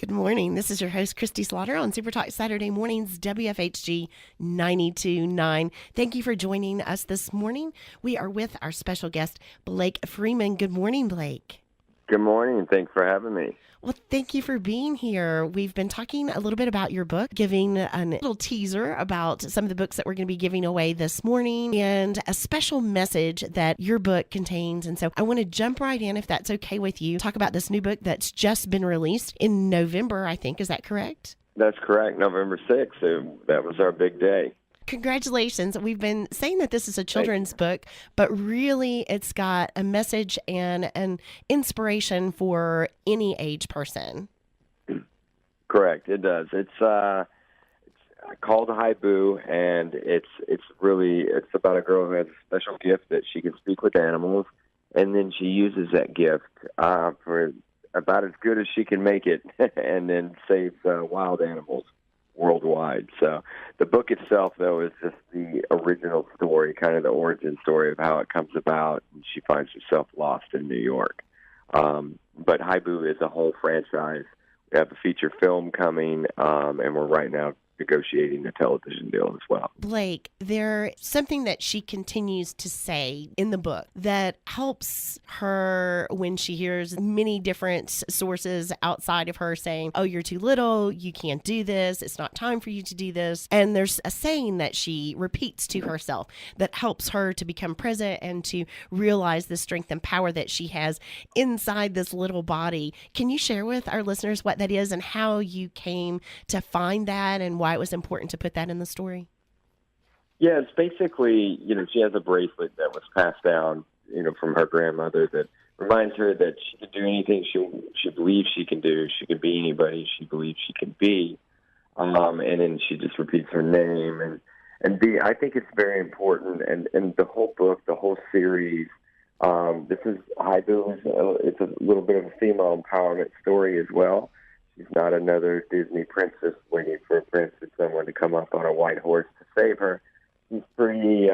Good morning. This is your host, Kristi Slaughter on SuperTalk Saturday mornings, WFHG 92.9. Thank you for joining us this morning. We are with our special guest, Blake Freeman. Good morning, Blake. Good morning, and thanks for having me. Well, thank you for being here. We've been talking a little bit about your book, giving a little teaser about some of the books that we're going to be giving away this morning and a special message that your book contains. And so I want to jump right in, if that's okay with you, talk about this new book that's just been released in November, I think. Is that correct? That's correct, November 6th. So that was our big day. Congratulations. We've been saying that this is a children's book, but really it's got a message and an inspiration for any age person. Correct, it does. It's called Haibu, and it's about a girl who has a special gift that she can speak with animals, and then she uses that gift for about as good as she can make it, and then saves wild animals worldwide. So the book itself, though, is just the original story, kind of the origin story of how it comes about, and she finds herself lost in New York. But Haibu is a whole franchise. We have a feature film coming, and we're right now negotiating a television deal as well. Blake, there's something that she continues to say in the book that helps her when she hears many different sources outside of her saying, oh, you're too little, you can't do this, it's not time for you to do this. And there's a saying that she repeats to herself that helps her to become present and to realize the strength and power that she has inside this little body. Can you share with our listeners what that is and how you came to find that and why it was important to put that in the story? Yeah, it's basically, she has a bracelet that was passed down, from her grandmother that reminds her that she can do anything she believes she can do. She can be anybody she believes she can be. And then she just repeats her name. I think it's very important. And the whole book, the whole series, this is Haibu. It's a little bit of a female empowerment story as well. She's not another Disney princess waiting for a prince or someone to come up on a white horse to save her. She's pretty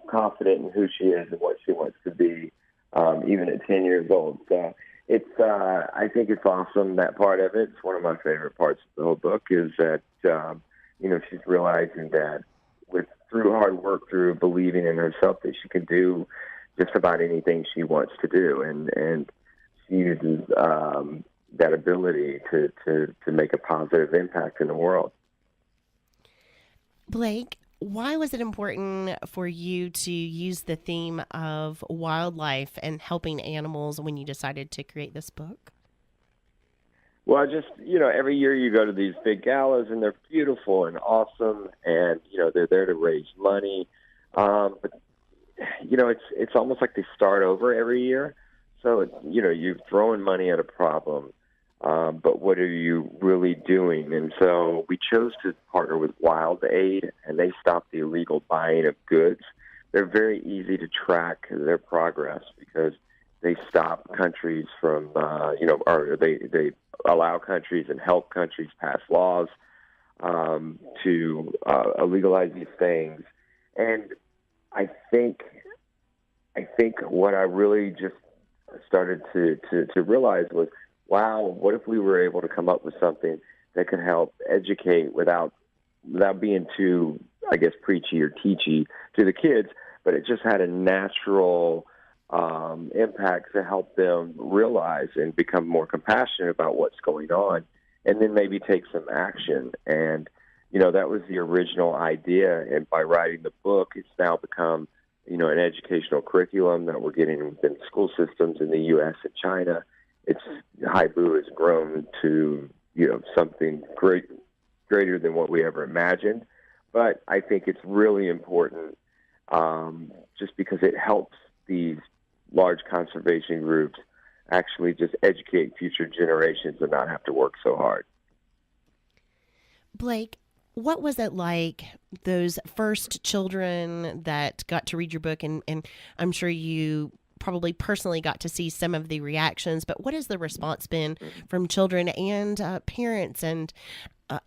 confident in who she is and what she wants to be, even at 10 years old. So I think it's awesome, that part of it. It's one of my favorite parts of the whole book is that, she's realizing that through hard work, through believing in herself, that she can do just about anything she wants to do. And she uses that ability to make a positive impact in the world. Blake, why was it important for you to use the theme of wildlife and helping animals when you decided to create this book? Well, just, every year you go to these big galas and they're beautiful and awesome and, they're there to raise money. But, it's almost like they start over every year. So, you're throwing money at a problem. But what are you really doing? And so we chose to partner with Wild Aid, and they stop the illegal buying of goods. They're very easy to track their progress because they stop countries from, or they allow countries and help countries pass laws to legalize these things. And I think what I really just started to realize was, wow, what if we were able to come up with something that could help educate without being too, I guess, preachy or teachy to the kids, but it just had a natural impact to help them realize and become more compassionate about what's going on, and then maybe take some action. And, that was the original idea. And by writing the book, it's now become, an educational curriculum that we're getting within school systems in the U.S. and China. Haibu has grown to, something greater than what we ever imagined. But I think it's really important just because it helps these large conservation groups actually just educate future generations and not have to work so hard. Blake, what was it like, those first children that got to read your book? And I'm sure you probably personally got to see some of the reactions, but what has the response been from children and parents and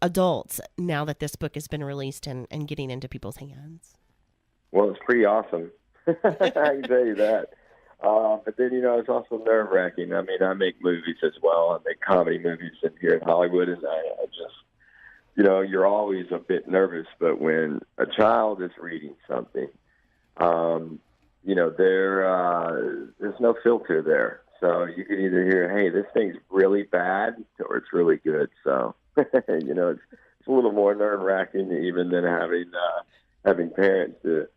adults now that this book has been released and getting into people's hands? Well, it's pretty awesome. I can tell you that. But then, it's also nerve-wracking. I mean, I make movies as well. I make comedy movies here in Hollywood, and I just, you're always a bit nervous, but when a child is reading something, there's no filter there. So you can either hear, hey, this thing's really bad, or it's really good. So, it's a little more nerve-wracking even than having parents do it.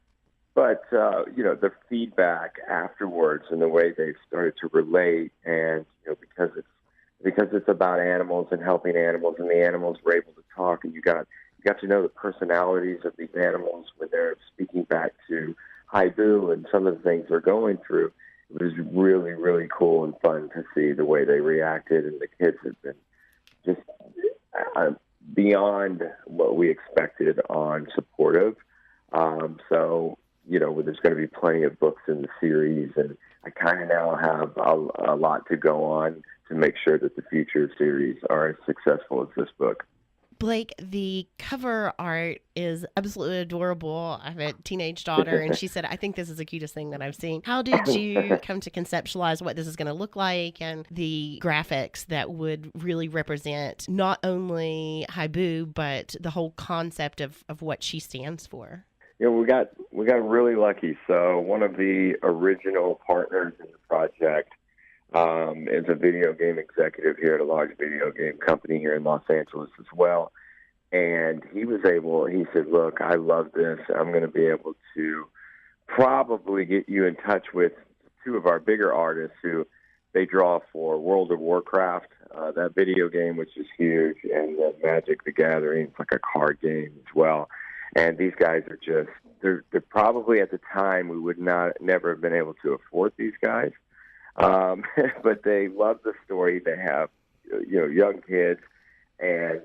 But, the feedback afterwards and the way they've started to relate, and, because it's about animals and helping animals, and the animals were able to talk, and you got to know the personalities of these animals when they're speaking back to Haibu and some of the things they're going through. It was really, really cool and fun to see the way they reacted, and the kids have been just beyond what we expected on supportive. So, there's going to be plenty of books in the series, and I kind of now have a lot to go on to make sure that the future series are as successful as this book. Blake, the cover art is absolutely adorable. I have a teenage daughter, and she said, I think this is the cutest thing that I've seen. How did you come to conceptualize what this is going to look like and the graphics that would really represent not only Haibu, but the whole concept of what she stands for? We got really lucky. So one of the original partners in the project is a video game executive here at a large video game company here in Los Angeles as well. And he said, look, I love this. I'm going to be able to probably get you in touch with two of our bigger artists who they draw for World of Warcraft, that video game, which is huge, and Magic the Gathering. It's like a card game as well. And these guys are they're probably at the time we would never have been able to afford these guys. But they love the story. They have, young kids, and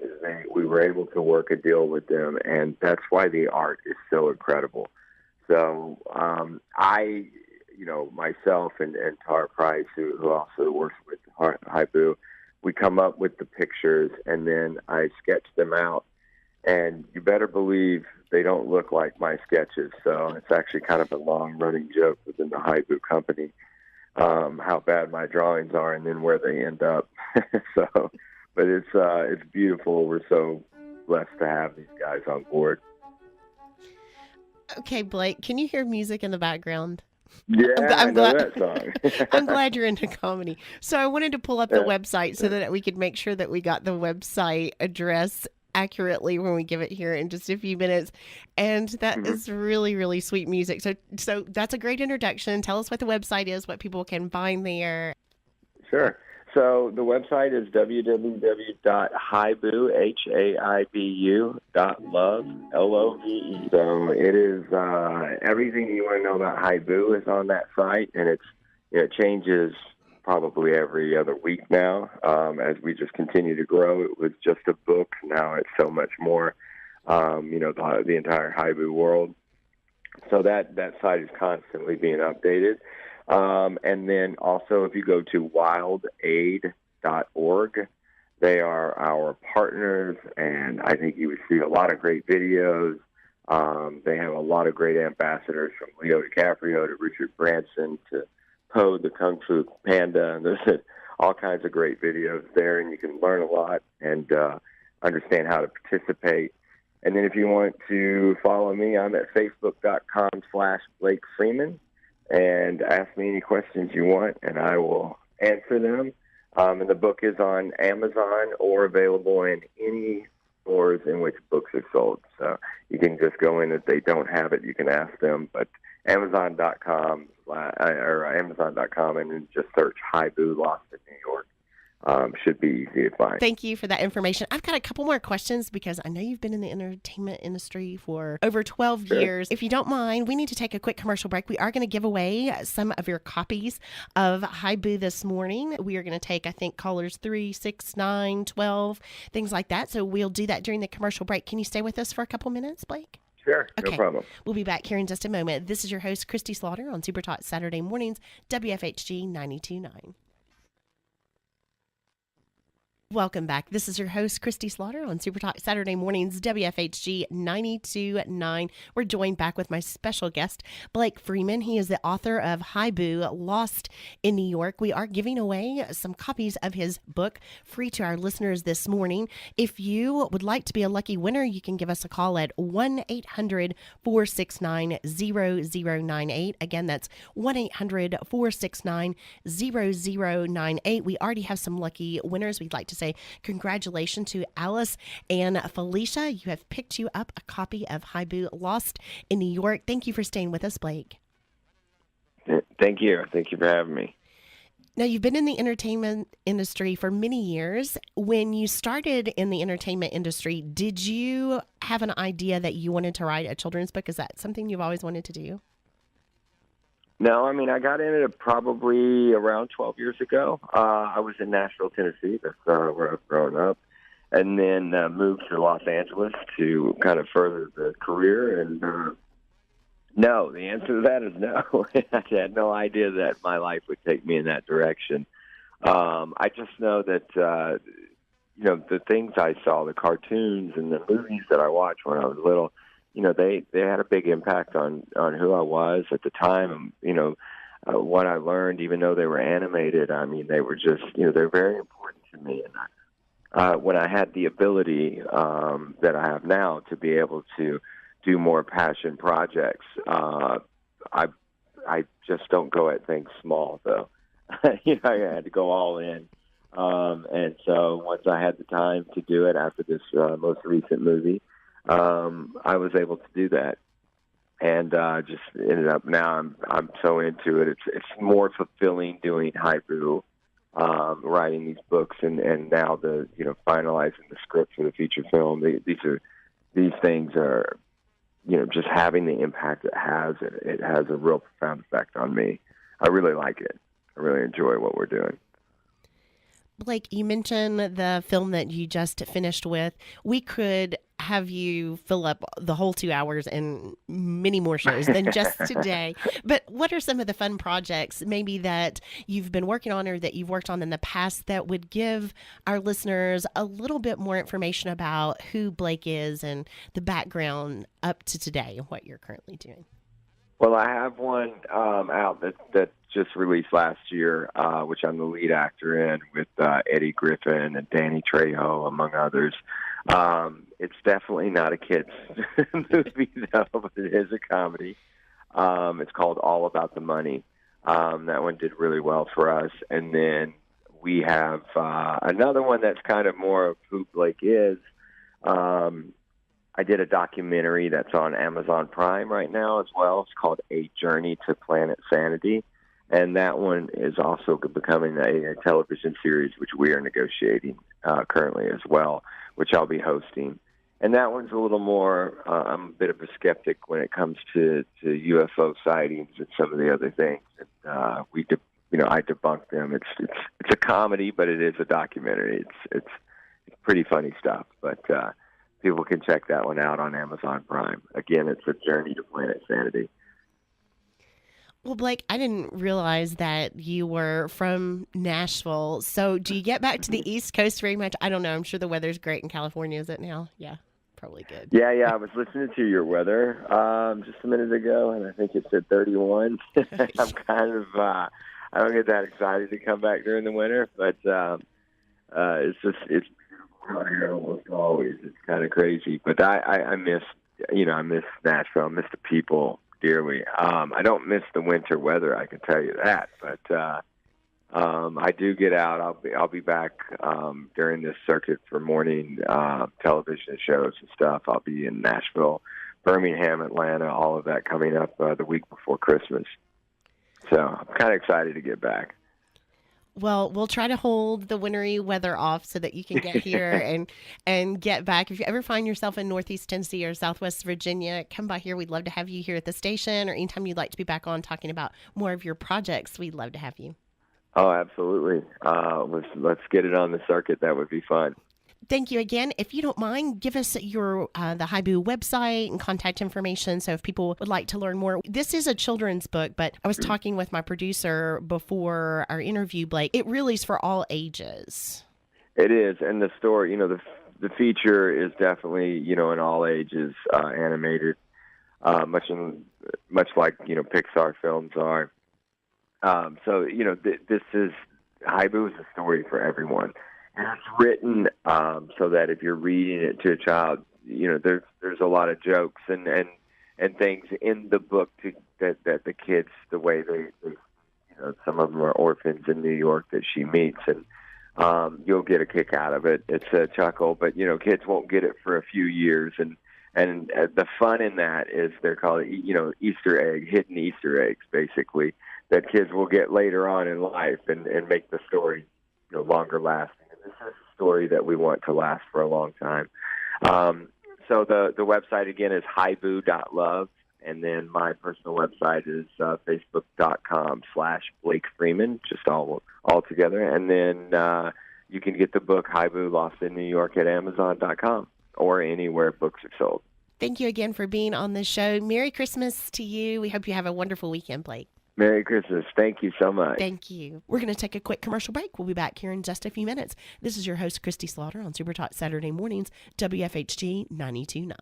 we were able to work a deal with them, and that's why the art is so incredible. So myself and Tara Price, who also works with Haibu, we come up with the pictures, and then I sketch them out. And you better believe they don't look like my sketches. So it's actually kind of a long-running joke within the Haibu company, how bad my drawings are and then where they end up. But it's beautiful. We're so blessed to have these guys on board. Okay, Blake, can you hear music in the background? Yeah, I'm glad that song. I'm glad you're into comedy. So I wanted to pull up the website so that we could make sure that we got the website address accurately when we give it here in just a few minutes. And that is really, really sweet music. So that's a great introduction. Tell us what the website is, what people can find there. Sure. So the website is www.haibu, Haibu.love, Love. So it is everything you want to know about Haibu is on that site, and it changes probably every other week now as we just continue to grow. It was just a book. Now it's so much more, the entire Haibu world. So that site is constantly being updated. And then also if you go to wildaid.org, they are our partners, and I think you would see a lot of great videos. They have a lot of great ambassadors, from Leo DiCaprio to Richard Branson to Poe the Kung Fu Panda, and there's all kinds of great videos there, and you can learn a lot and understand how to participate. And then if you want to follow me, I'm at facebook.com/Blake Freeman, and ask me any questions you want, and I will answer them. And the book is on Amazon or available in any stores in which books are sold. So you can just go in. If they don't have it, you can ask them. But Amazon.com and then just search Haibu Lost in New York. Should be easy to find. Thank you for that information. I've got a couple more questions because I know you've been in the entertainment industry for over 12 years. If you don't mind, we need to take a quick commercial break. We are going to give away some of your copies of Haibu this morning. We are going to take, I think, callers 3, 6, 9, 12, things like that. So we'll do that during the commercial break. Can you stay with us for a couple minutes, Blake? Sure, okay. No problem. We'll be back here in just a moment. This is your host, Kristi Slaughter, on SuperTalk Saturday mornings, WFHG 92.9. Welcome back. This is your host, Kristi Slaughter on SuperTalk Saturday mornings, WFHG 92.9. We're joined back with my special guest, Blake Freeman. He is the author of Haibu, Lost in New York. We are giving away some copies of his book free to our listeners this morning. If you would like to be a lucky winner, you can give us a call at 1-800-469-0098. Again, that's 1-800-469-0098. We already have some lucky winners. We'd like to say congratulations to Alice and Felicia. You have picked you up a copy of Haibu, Lost in New York. Thank you for staying with us, Blake. Thank you. Thank you for having me. Now, you've been in the entertainment industry for many years. When you started in the entertainment industry, did you have an idea that you wanted to write a children's book? Is that something you've always wanted to do? No, I mean, I got into it probably around 12 years ago. I was in Nashville, Tennessee. That's where I've grown up. And then moved to Los Angeles to kind of further the career. And no, the answer to that is no. I had no idea that my life would take me in that direction. I just know that, the things I saw, the cartoons and the movies that I watched when I was little, they had a big impact on who I was at the time. What I learned, even though they were animated, I mean, they were just, they're very important to me. And when I had the ability that I have now to be able to do more passion projects, I just don't go at things small, though. I had to go all in. And so once I had the time to do it after this most recent movie, I was able to do that, and just ended up now. I'm so into it. It's more fulfilling doing Haibu, writing these books, and now the finalizing the script for the feature film. These things are just having the impact it has. It has a real profound effect on me. I really like it. I really enjoy what we're doing. Blake, you mentioned the film that you just finished with. We could have you fill up the whole 2 hours and many more shows than just today. But what are some of the fun projects maybe that you've been working on or that you've worked on in the past that would give our listeners a little bit more information about who Blake is and the background up to today and what you're currently doing? Well, I have one out that just released last year, which I'm the lead actor in with Eddie Griffin and Danny Trejo, among others. It's definitely not a kid's movie, though, but it is a comedy. It's called All About the Money. That one did really well for us. And then we have another one that's kind of more of who Blake is. I did a documentary that's on Amazon Prime right now as well. It's called A Journey to Planet Sanity. And that one is also becoming a television series, which we are negotiating currently as well, which I'll be hosting. And that one's a little more, I'm a bit of a skeptic when it comes to UFO sightings and some of the other things. And, I debunk them. It's a comedy, but it is a documentary. It's pretty funny stuff, but people can check that one out on Amazon Prime. Again, it's A Journey to Planet Sanity. Well, Blake, I didn't realize that you were from Nashville. So do you get back to the East Coast very much? I don't know. I'm sure the weather's great in California. Is it now? Yeah, probably good. Yeah. I was listening to your weather just a minute ago, and I think it said 31. I'm kind of, I don't get that excited to come back during the winter, but it's beautiful out here almost always. It's kind of crazy. But I miss Nashville. I miss the people dearly. I don't miss the winter weather, I can tell you that. But I do get out. I'll be back during this circuit for morning television shows and stuff. I'll be in Nashville, Birmingham, Atlanta, all of that coming up the week before Christmas. So I'm kind of excited to get back. Well, we'll try to hold the wintry weather off so that you can get here and get back. If you ever find yourself in Northeast Tennessee or Southwest Virginia, come by here. We'd love to have you here at the station, or anytime you'd like to be back on talking about more of your projects, we'd love to have you. Oh, absolutely. Let's get it on the circuit. That would be fun. Thank you again. If you don't mind, give us your the Haibu website and contact information. So if people would like to learn more, this is a children's book, but I was talking with my producer before our interview, Blake. It really is for all ages. It is, and the story, the feature is definitely, an all ages animated, much like Pixar films are. So this is Haibu is a story for everyone, and it's written so that if you're reading it to a child, there's a lot of jokes and things in the book that the kids, the way they some of them are orphans in New York that she meets, and you'll get a kick out of it. It's a chuckle, but kids won't get it for a few years, and the fun in that is they're called hidden Easter eggs, basically, that kids will get later on in life and make the story longer lasting. And this is a story that we want to last for a long time. So the website again is haibu.love. And then my personal website is facebook.com/Blake Freeman, just all together. And then you can get the book Haibu Lost in New York at Amazon.com or anywhere books are sold. Thank you again for being on the show. Merry Christmas to you. We hope you have a wonderful weekend, Blake. Merry Christmas. Thank you so much. Thank you. We're going to take a quick commercial break. We'll be back here in just a few minutes. This is your host, Kristi Slaughter, on SuperTalk Saturday mornings, WFHG 92.9.